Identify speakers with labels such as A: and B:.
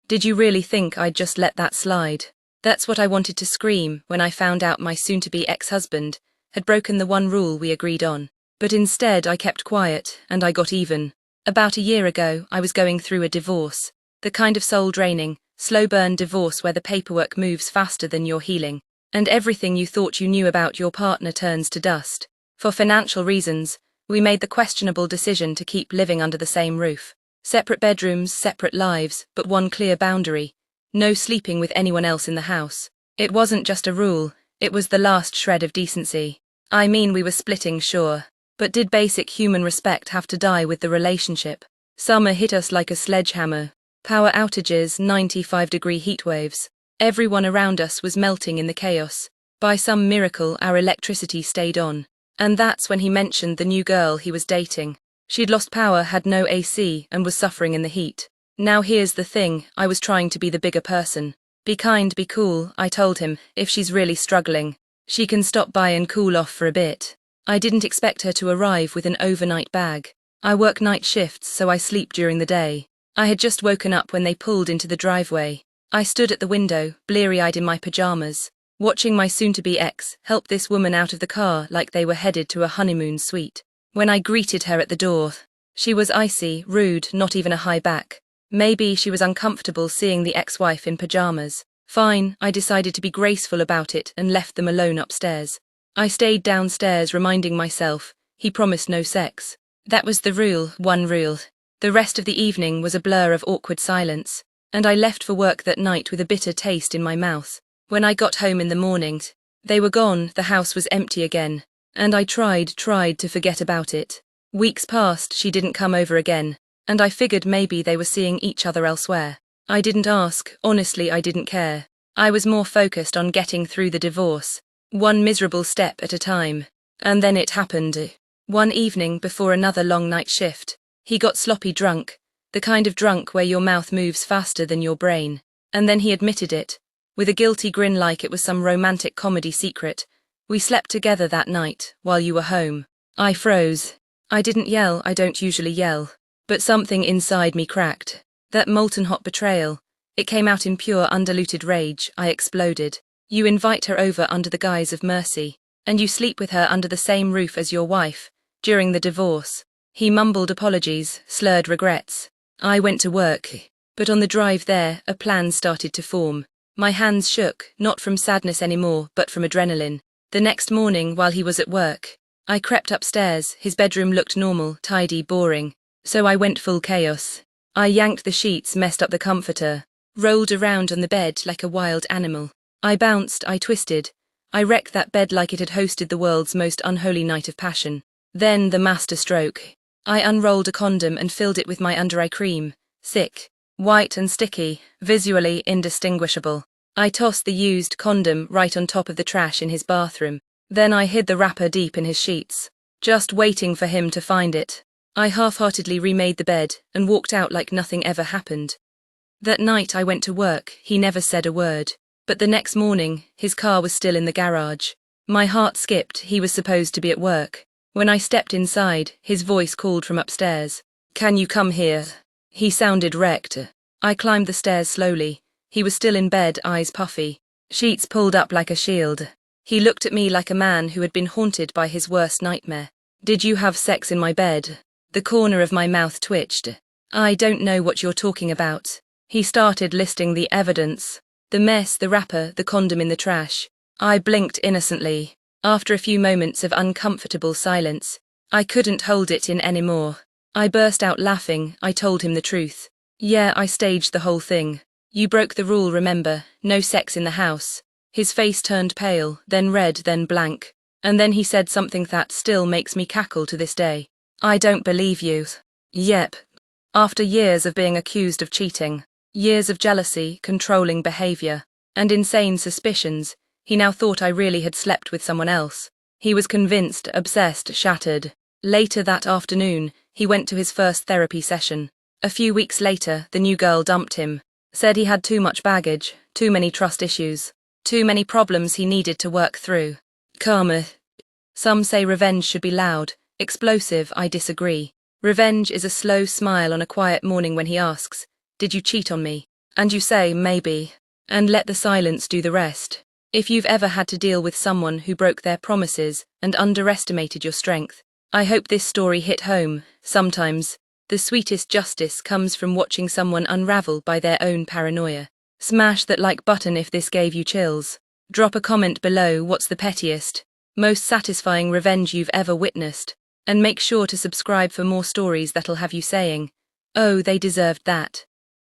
A: Did you really think I'd just let that slide? That's what I wanted to scream when I found out my soon-to-be ex-husband had broken the one rule we agreed on. But instead I kept quiet, and I got even. About a year ago, I was going through a divorce. The kind of soul-draining, slow-burn divorce where the paperwork moves faster than your healing, and everything you thought you knew about your partner turns to dust. For financial reasons, we made the questionable decision to keep living under the same roof. Separate bedrooms, separate lives, but one clear boundary: no sleeping with anyone else in the house. It wasn't just a rule, it was the last shred of decency. I mean, we were splitting, sure. But did basic human respect have to die with the relationship? Summer hit us like a sledgehammer. Power outages, 95-degree heatwaves. Everyone around us was melting in the chaos. By some miracle, our electricity stayed on. And that's when he mentioned the new girl he was dating. She'd lost power, had no AC, and was suffering in the heat. Now here's the thing, I was trying to be the bigger person. Be kind, be cool, I told him. If she's really struggling, she can stop by and cool off for a bit. I didn't expect her to arrive with an overnight bag. I work night shifts, so I sleep during the day. I had just woken up when they pulled into the driveway. I stood at the window, bleary-eyed in my pajamas, watching my soon-to-be ex help this woman out of the car like they were headed to a honeymoon suite. When I greeted her at the door, she was icy, rude, not even a high back. Maybe she was uncomfortable seeing the ex-wife in pajamas. Fine, I decided to be graceful about it and left them alone upstairs. I stayed downstairs reminding myself, he promised no sex. That was the rule, one rule. The rest of the evening was a blur of awkward silence, and I left for work that night with a bitter taste in my mouth. When I got home in the morning, they were gone, the house was empty again. And I tried to forget about it. Weeks passed, she didn't come over again, and I figured maybe they were seeing each other elsewhere. I didn't ask, honestly I didn't care. I was more focused on getting through the divorce, one miserable step at a time. And then it happened. One evening before another long night shift, he got sloppy drunk, the kind of drunk where your mouth moves faster than your brain. And then he admitted it, with a guilty grin like it was some romantic comedy secret. We slept together that night, while you were home. I froze. I didn't yell, I don't usually yell. But something inside me cracked. That molten hot betrayal. It came out in pure undiluted rage. I exploded. You invite her over under the guise of mercy, and you sleep with her under the same roof as your wife, during the divorce. He mumbled apologies, slurred regrets. I went to work. But on the drive there, a plan started to form. My hands shook, not from sadness anymore, but from adrenaline. The next morning, while he was at work, I crept upstairs. His bedroom looked normal, tidy, boring. So I went full chaos. I yanked the sheets, messed up the comforter, rolled around on the bed like a wild animal. I bounced, I twisted. I wrecked that bed like it had hosted the world's most unholy night of passion. Then the master stroke. I unrolled a condom and filled it with my under-eye cream. Thick, white and sticky, visually indistinguishable. I tossed the used condom right on top of the trash in his bathroom. Then I hid the wrapper deep in his sheets, just waiting for him to find it. I half-heartedly remade the bed and walked out like nothing ever happened. That night I went to work, he never said a word. But the next morning, his car was still in the garage. My heart skipped, he was supposed to be at work. When I stepped inside, his voice called from upstairs. "Can you come here?" He sounded wrecked. I climbed the stairs slowly. He was still in bed, eyes puffy, sheets pulled up like a shield. He looked at me like a man who had been haunted by his worst nightmare. "Did you have sex in my bed?" The corner of my mouth twitched. "I don't know what you're talking about." He started listing the evidence. The mess, the wrapper, the condom in the trash. I blinked innocently. After a few moments of uncomfortable silence, I couldn't hold it in anymore. I burst out laughing. I told him the truth. "Yeah, I staged the whole thing. You broke the rule, remember? No sex in the house." His face turned pale, then red, then blank. And then he said something that still makes me cackle to this day. "I don't believe you." Yep. After years of being accused of cheating, years of jealousy, controlling behavior, and insane suspicions, he now thought I really had slept with someone else. He was convinced, obsessed, shattered. Later that afternoon, he went to his first therapy session. A few weeks later, the new girl dumped him. Said he had too much baggage, too many trust issues, too many problems he needed to work through. Karma. Some say revenge should be loud, explosive. I disagree. Revenge is a slow smile on a quiet morning when he asks, "Did you cheat on me?" And you say, maybe, and let the silence do the rest. If you've ever had to deal with someone who broke their promises and underestimated your strength, I hope this story hit home. Sometimes, the sweetest justice comes from watching someone unravel by their own paranoia. Smash that like button if this gave you chills. Drop a comment below what's the pettiest, most satisfying revenge you've ever witnessed, and make sure to subscribe for more stories that'll have you saying, "Oh, they deserved that."